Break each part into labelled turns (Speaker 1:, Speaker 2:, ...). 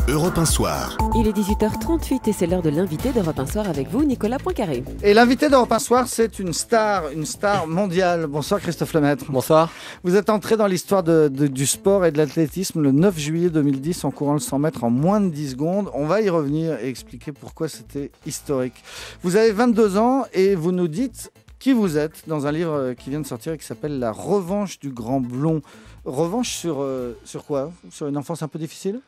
Speaker 1: Europe 1 Soir.
Speaker 2: Il est 18h38 et c'est l'heure de l'invité d'Europe 1 Soir avec vous, Nicolas Poincaré.
Speaker 3: Et l'invité d'Europe 1 Soir, c'est une star mondiale. Bonsoir Christophe Lemaître.
Speaker 4: Bonsoir.
Speaker 3: Vous êtes entré dans l'histoire du sport et de l'athlétisme le 9 juillet 2010 en courant le 100 mètres en moins de 10 secondes. On va y revenir et expliquer pourquoi c'était historique. Vous avez 22 ans et vous nous dites qui vous êtes dans un livre qui vient de sortir et qui s'appelle La revanche du grand blond. Revanche sur quoi? Sur une enfance un peu difficile?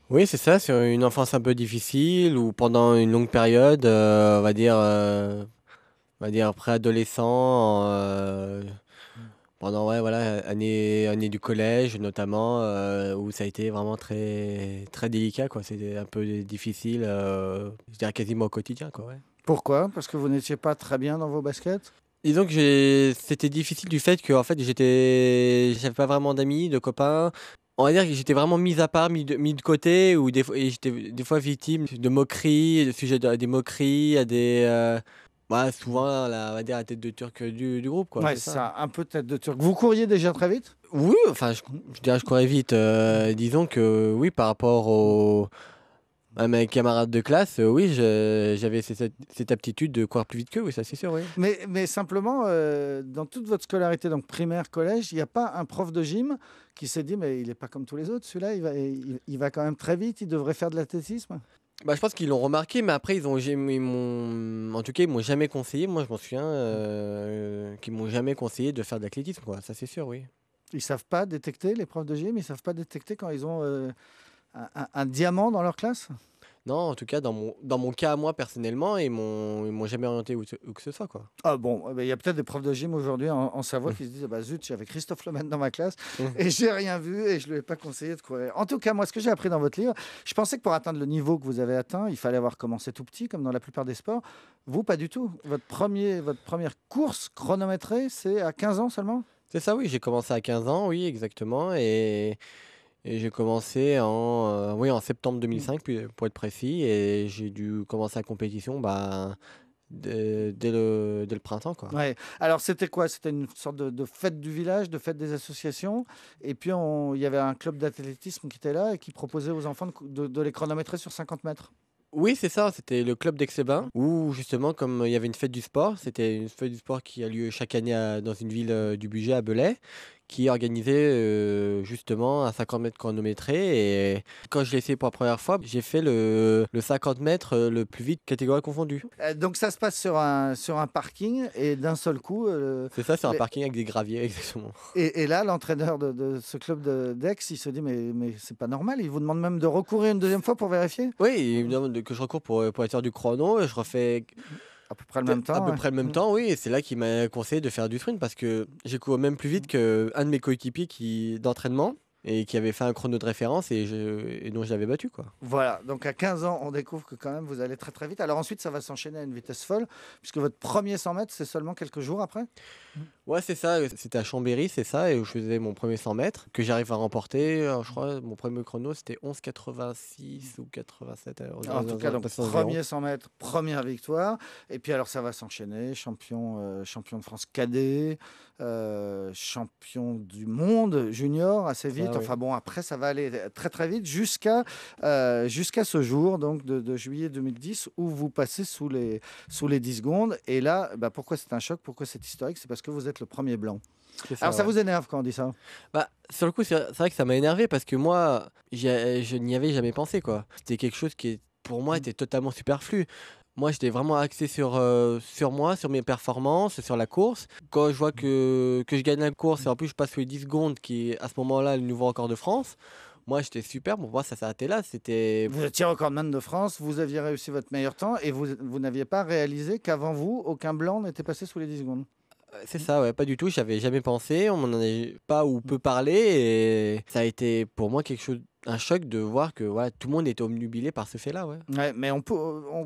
Speaker 4: Oui, c'est ça, sur une enfance un peu difficile ou pendant une longue période, on va dire préadolescent, pendant année du collège notamment, où ça a été vraiment très très délicat quoi. C'était un peu difficile, je dirais quasiment au quotidien quoi. Ouais.
Speaker 3: Pourquoi? Parce que vous n'étiez pas très bien dans vos baskets?
Speaker 4: Disons que c'était difficile du fait que en fait j'avais pas vraiment d'amis, de copains. On va dire que j'étais vraiment mis à part, mis de côté, ou et j'étais des fois victime de moqueries, de sujets des moqueries, à des souvent on va dire la tête de turc du groupe quoi.
Speaker 3: Ouais,
Speaker 4: C'est
Speaker 3: c'est
Speaker 4: ça.
Speaker 3: ça, un peu tête de turc. Vous couriez déjà très vite?
Speaker 4: Oui, enfin je dirais je courais vite. Disons que oui, par rapport à mes camarades de classe, oui, j'avais cette aptitude de courir plus vite qu'eux, oui, ça c'est sûr, oui.
Speaker 3: Mais simplement, dans toute votre scolarité, donc primaire, collège, il n'y a pas un prof de gym qui s'est dit, mais il n'est pas comme tous les autres, celui-là, il va quand même très vite, il devrait faire de l'athlétisme?
Speaker 4: Bah, je pense qu'ils l'ont remarqué, mais après en tout cas, ils m'ont jamais conseillé. Moi, je m'en souviens qu'ils m'ont jamais conseillé de faire de l'athlétisme, quoi. Ça c'est sûr, oui.
Speaker 3: Ils ne savent pas détecter, les profs de gym, ils ne savent pas détecter quand ils ont un diamant dans leur classe?
Speaker 4: Non, en tout cas, dans mon cas, moi, personnellement, ils m'ont jamais orienté où que ce soit, quoi.
Speaker 3: Ah bon, il y a peut-être des profs de gym aujourd'hui en Savoie qui se disent, bah zut, j'avais Christophe Lemaître dans ma classe et j'ai rien vu et je ne lui ai pas conseillé de courir. En tout cas, moi, ce que j'ai appris dans votre livre, je pensais que pour atteindre le niveau que vous avez atteint, il fallait avoir commencé tout petit, comme dans la plupart des sports. Vous, pas du tout. Votre première course chronométrée, c'est à 15 ans seulement?
Speaker 4: C'est ça, oui, j'ai commencé à 15 ans, oui, exactement, et j'ai commencé en septembre 2005, pour être précis, et j'ai dû commencer la compétition dès le printemps, quoi.
Speaker 3: Ouais. Alors, c'était quoi? C'était une sorte de fête du village, de fête des associations. Et puis, il y avait un club d'athlétisme qui était là et qui proposait aux enfants de les chronométrer sur 50 mètres.
Speaker 4: Oui, c'est ça, c'était le club d'Aix-les-Bains, où justement, comme il y avait une fête du sport, c'était une fête du sport qui a lieu chaque année dans une ville du budget à Belay, qui organisait justement un 50 mètres chronométré. Et quand je l'ai fait pour la première fois, j'ai fait le 50 mètres le plus vite, catégorie confondue.
Speaker 3: Donc, ça se passe sur un parking et d'un seul coup.
Speaker 4: C'est ça, c'est un
Speaker 3: les-
Speaker 4: parking avec des graviers, exactement.
Speaker 3: Et là, l'entraîneur de ce club d'Aix, il se dit, mais c'est pas normal. Il vous demande même de recourir une deuxième fois pour vérifier?
Speaker 4: Oui, il me demande que je recours pour être sûr du chrono, et je refais
Speaker 3: À peu près le même temps.
Speaker 4: à peu
Speaker 3: Ouais.
Speaker 4: près le même temps, oui, et c'est là qu'il m'a conseillé de faire du sprint parce que j'ai couru même plus vite qu'un de mes coéquipiers d'entraînement et qui avait fait un chrono de référence et dont je l'avais battu, quoi.
Speaker 3: Voilà, donc à 15 ans, on découvre que quand même vous allez très très vite. Alors ensuite, ça va s'enchaîner à une vitesse folle, puisque votre premier 100 mètres, c'est seulement quelques jours après.
Speaker 4: Ouais, c'est ça, c'était à Chambéry, c'est ça, et où je faisais mon premier 100 mètres que j'arrive à remporter. Alors, je crois mon premier chrono c'était 11,86 ou 87.
Speaker 3: En tout cas, donc premier 100 mètres, première victoire. Et puis alors ça va s'enchaîner, champion de France cadet, champion du monde junior assez vite.
Speaker 4: Ça, oui.
Speaker 3: Enfin bon, après ça va aller très très vite jusqu'à ce jour donc de juillet 2010 où vous passez sous les 10 secondes. Et là, bah, pourquoi c'est un choc, pourquoi c'est historique? C'est parce que vous êtes le premier blanc.
Speaker 4: C'est
Speaker 3: Alors ça
Speaker 4: ouais.
Speaker 3: vous énerve quand on dit ça?
Speaker 4: Bah, sur le coup, c'est vrai que ça m'a énervé parce que moi, je n'y avais jamais pensé, quoi. C'était quelque chose qui, pour moi, était totalement superflu. Moi, j'étais vraiment axé sur moi, sur mes performances, sur la course. Quand je vois que je gagne la course et en plus je passe sous les 10 secondes, qui est à ce moment-là le nouveau record de France, moi, j'étais super. Pour moi, ça s'arrêtait là. C'était.
Speaker 3: Vous étiez recordman de France, vous aviez réussi votre meilleur temps et vous n'aviez pas réalisé qu'avant vous, aucun blanc n'était passé sous les 10 secondes.
Speaker 4: C'est ça, ouais, pas du tout. J'avais jamais pensé. On m'en avait pas ou peu parlé. Et ça a été pour moi un choc de voir que voilà, tout le monde était obnubilé par ce fait-là. Ouais.
Speaker 3: Ouais, mais on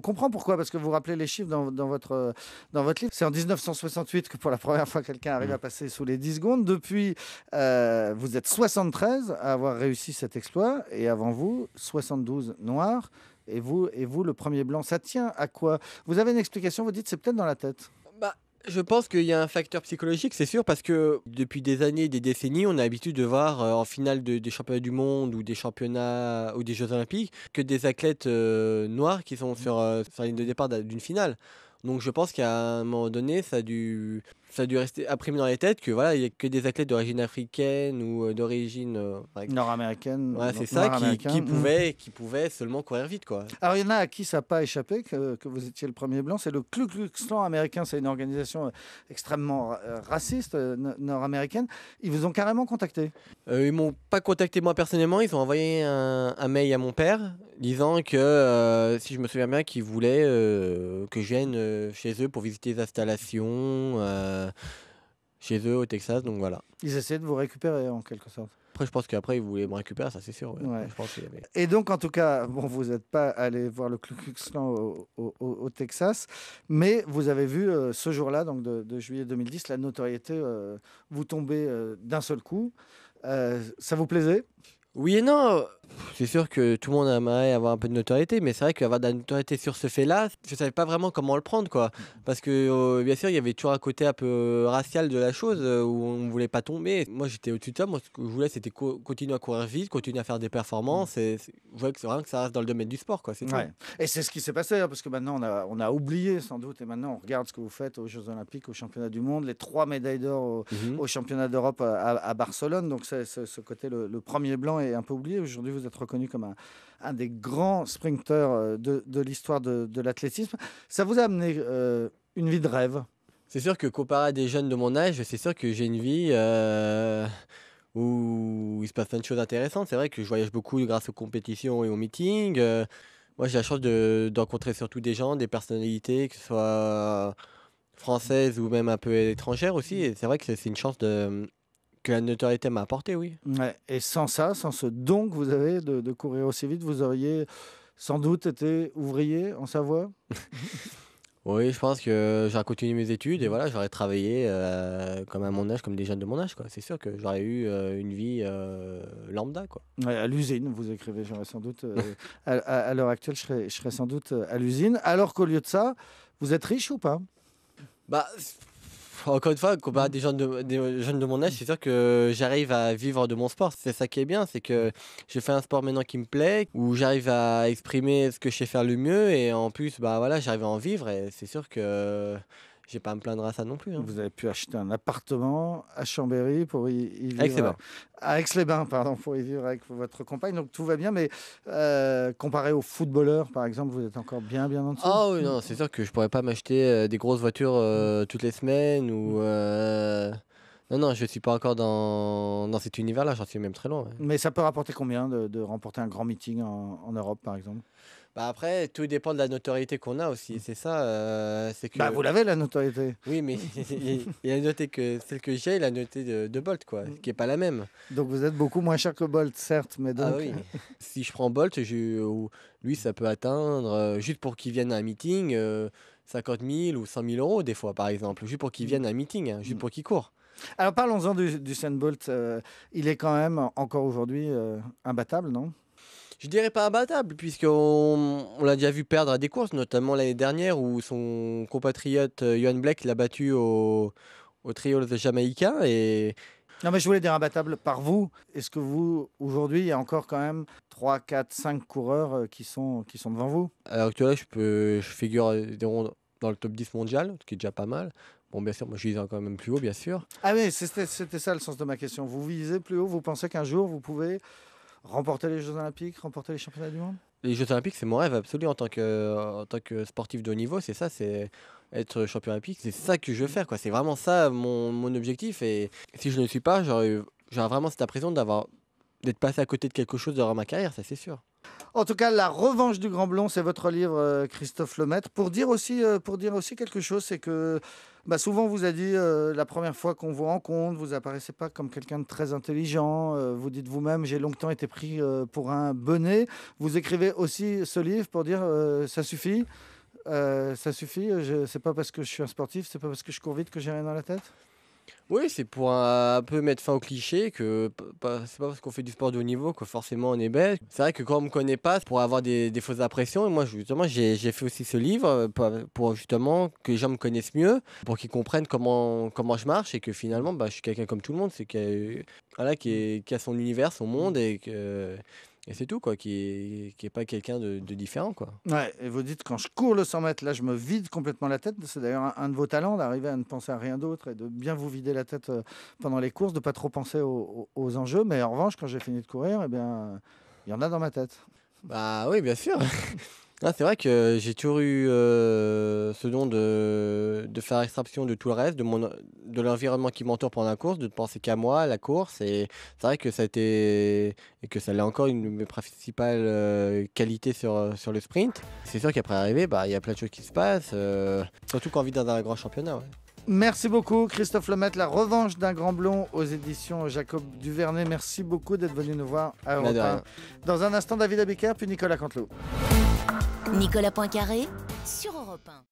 Speaker 3: comprend pourquoi, parce que vous rappelez les chiffres dans votre livre. C'est en 1968 que pour la première fois, quelqu'un arrive à passer sous les 10 secondes. Depuis, vous êtes 73 à avoir réussi cet exploit, et avant vous, 72 noirs, et vous le premier blanc. Ça tient à quoi? Vous avez une explication, vous dites c'est peut-être dans la tête.
Speaker 4: Bah, Je pense qu'il y a un facteur psychologique, c'est sûr, parce que depuis des années, des décennies, on a l'habitude de voir en finale des championnats du monde ou des championnats ou des Jeux olympiques que des athlètes noirs qui sont sur la ligne de départ d'une finale. Donc je pense qu'à un moment donné, ça a dû rester imprimé dans les têtes que voilà, il n'y a que des athlètes d'origine africaine ou d'origine
Speaker 3: Nord-américaine,
Speaker 4: ouais, c'est ça
Speaker 3: nord-américain.
Speaker 4: qui pouvaient seulement courir vite, quoi.
Speaker 3: Alors, il y en a à qui ça n'a pas échappé, que vous étiez le premier blanc, c'est le Ku Klux Klan américain. C'est une organisation extrêmement raciste nord-américaine. Ils vous ont carrément contacté.
Speaker 4: Ils m'ont pas contacté moi personnellement, ils ont envoyé un mail à mon père disant que si je me souviens bien, qu'ils voulaient que je vienne chez eux pour visiter les installations chez eux au Texas, donc voilà.
Speaker 3: Ils essaient de vous récupérer en quelque sorte.
Speaker 4: Après, je pense qu'après, ils voulaient me récupérer, ça c'est sûr. Ouais.
Speaker 3: Ouais.
Speaker 4: Je pense qu'il y avait...
Speaker 3: Et donc, en tout cas, bon, vous n'êtes pas allé voir le Ku Klux Klan au Texas, mais vous avez vu ce jour-là, donc de juillet 2010, la notoriété vous tomber d'un seul coup. Ça vous plaisait?
Speaker 4: Oui et non. C'est sûr que tout le monde aimerait avoir un peu de notoriété, mais c'est vrai qu'avoir de la notoriété sur ce fait-là, je savais pas vraiment comment le prendre, quoi. Parce que bien sûr, il y avait toujours un côté un peu racial de la chose où on ne voulait pas tomber. Moi, j'étais au-dessus de ça. Moi, ce que je voulais, c'était continuer à courir vite, continuer à faire des performances. Je voulais que c'est vraiment que ça reste dans le domaine du sport, quoi. C'est tout.
Speaker 3: Ouais. Et c'est ce qui s'est passé, hein, parce que maintenant, on a oublié sans doute, et maintenant, on regarde ce que vous faites aux Jeux Olympiques, aux Championnats du Monde, les 3 médailles d'or aux Championnats d'Europe à Barcelone. Donc, c'est ce côté, le premier blanc est un peu oublié. Aujourd'hui, vous êtes reconnu comme un des grands sprinteurs de l'histoire de l'athlétisme. Ça vous a amené une vie de rêve?
Speaker 4: C'est sûr que comparé à des jeunes de mon âge, c'est sûr que j'ai une vie où il se passe plein de choses intéressantes. C'est vrai que je voyage beaucoup grâce aux compétitions et aux meetings. Moi, j'ai la chance de rencontrer surtout des gens, des personnalités, que ce soit françaises ou même un peu étrangères aussi. Et c'est vrai que c'est une chance que la notoriété m'a apporté, oui.
Speaker 3: Ouais. Et sans ça, sans ce don que vous avez de courir aussi vite, vous auriez sans doute été ouvrier en Savoie?
Speaker 4: Oui, je pense que j'aurais continué mes études et voilà, j'aurais travaillé comme à mon âge, comme des jeunes de mon âge, quoi. C'est sûr que j'aurais eu une vie lambda, quoi.
Speaker 3: Ouais, à l'usine, vous écrivez, j'aurais sans doute, à l'heure actuelle, je serais sans doute à l'usine, alors qu'au lieu de ça, vous êtes riche ou pas?
Speaker 4: Bah, encore une fois, comparé à des jeunes de mon âge, c'est sûr que j'arrive à vivre de mon sport. C'est ça qui est bien, c'est que je fais un sport maintenant qui me plaît, où j'arrive à exprimer ce que je sais faire le mieux, et en plus, bah voilà, j'arrive à en vivre, et c'est sûr que j'ai pas à me plaindre à ça non plus, hein.
Speaker 3: Vous avez pu acheter un appartement à Chambéry pour y vivre.
Speaker 4: Aix-les-Bains.
Speaker 3: À Aix-les-Bains, pardon, pour y vivre avec votre compagne. Donc tout va bien, mais comparé aux footballeurs, par exemple, vous êtes encore bien en dessous.
Speaker 4: Ah oui, non, c'est sûr que je pourrais pas m'acheter des grosses voitures toutes les semaines ou. Non, je suis pas encore dans cet univers-là, j'en suis même très loin. Ouais.
Speaker 3: Mais ça peut rapporter combien de remporter un grand meeting en Europe, par exemple?
Speaker 4: Bah après, tout dépend de la notoriété qu'on a aussi, c'est ça. C'est que...
Speaker 3: Bah, vous l'avez, la notoriété.
Speaker 4: Oui, mais il a noté que celle que j'ai, il a noté de Bolt, quoi, qui est pas la même.
Speaker 3: Donc vous êtes beaucoup moins cher que Bolt, certes, mais donc...
Speaker 4: Ah oui. Si je prends Bolt, lui, ça peut atteindre, juste pour qu'il vienne à un meeting, 50 000 ou 100 000 euros des fois, par exemple, juste pour qu'il vienne à un meeting, hein, juste pour qu'il court.
Speaker 3: Alors parlons-en du Usain Bolt. Il est quand même encore aujourd'hui imbattable, non?
Speaker 4: Je dirais pas imbattable, puisqu'on l'a déjà vu perdre à des courses, notamment l'année dernière où son compatriote Johan Blake l'a battu au Trials jamaïcain. Et...
Speaker 3: Non, mais je voulais dire imbattable par vous. Est-ce que vous, aujourd'hui, il y a encore quand même 3, 4, 5 coureurs qui sont devant vous?
Speaker 4: À l'heure actuelle, je figure dans le top 10 mondial, ce qui est déjà pas mal. Bon, bien sûr, moi je vise quand même plus haut, bien sûr.
Speaker 3: Ah oui, c'était ça le sens de ma question. Vous visez plus haut, vous pensez qu'un jour, vous pouvez remporter les Jeux Olympiques, remporter les Championnats du Monde?
Speaker 4: Les Jeux Olympiques, c'est mon rêve absolu en tant que sportif de haut niveau. C'est ça, c'est être champion olympique. C'est ça que je veux faire, quoi. C'est vraiment ça mon objectif. Et si je ne le suis pas, j'aurais vraiment cette impression d'être passé à côté de quelque chose durant ma carrière, ça c'est sûr.
Speaker 3: En tout cas, La Revanche du Grand Blond, c'est votre livre, Christophe Lemaitre. Pour dire aussi quelque chose, c'est que souvent on vous a dit la première fois qu'on vous rencontre, vous apparaissez pas comme quelqu'un de très intelligent. Vous dites vous-même, j'ai longtemps été pris pour un bonnet. Vous écrivez aussi ce livre pour dire ça suffit. Ça suffit. C'est pas parce que je suis un sportif, c'est pas parce que je cours vite que j'ai rien dans la tête.
Speaker 4: Oui, c'est pour un peu mettre fin au cliché que c'est pas parce qu'on fait du sport de haut niveau que forcément on est bête. C'est vrai que quand on me connaît pas, pour avoir des fausses impressions, et moi justement j'ai fait aussi ce livre pour justement que les gens me connaissent mieux, pour qu'ils comprennent comment je marche et que finalement je suis quelqu'un comme tout le monde, c'est voilà, qui a son univers, son monde et c'est tout quoi, qui est pas quelqu'un de différent quoi.
Speaker 3: Ouais, et vous dites, quand je cours le 100 mètres, là, je me vide complètement la tête. C'est d'ailleurs un de vos talents, d'arriver à ne penser à rien d'autre et de bien vous vider la tête pendant les courses, de pas trop penser aux enjeux. Mais en revanche, quand j'ai fini de courir, eh bien, il y en a dans ma tête.
Speaker 4: Bah oui, bien sûr. Ah, c'est vrai que j'ai toujours eu ce don de faire extraction de tout le reste, de l'environnement qui m'entoure pendant la course, de ne penser qu'à moi, à la course. Et c'est vrai que ça a été, et que ça l'est encore, une de mes principales qualités sur le sprint. C'est sûr qu'après arriver, il y a plein de choses qui se passent, surtout quand on vit dans un grand championnat. Ouais.
Speaker 3: Merci beaucoup, Christophe Lemaitre. La revanche d'un grand blond aux éditions Jacob Duvernay. Merci beaucoup d'être venu nous voir à Europe 1. Dans un instant, David Abiker, puis Nicolas Canteloup.
Speaker 1: Nicolas Poincaré sur Europe 1.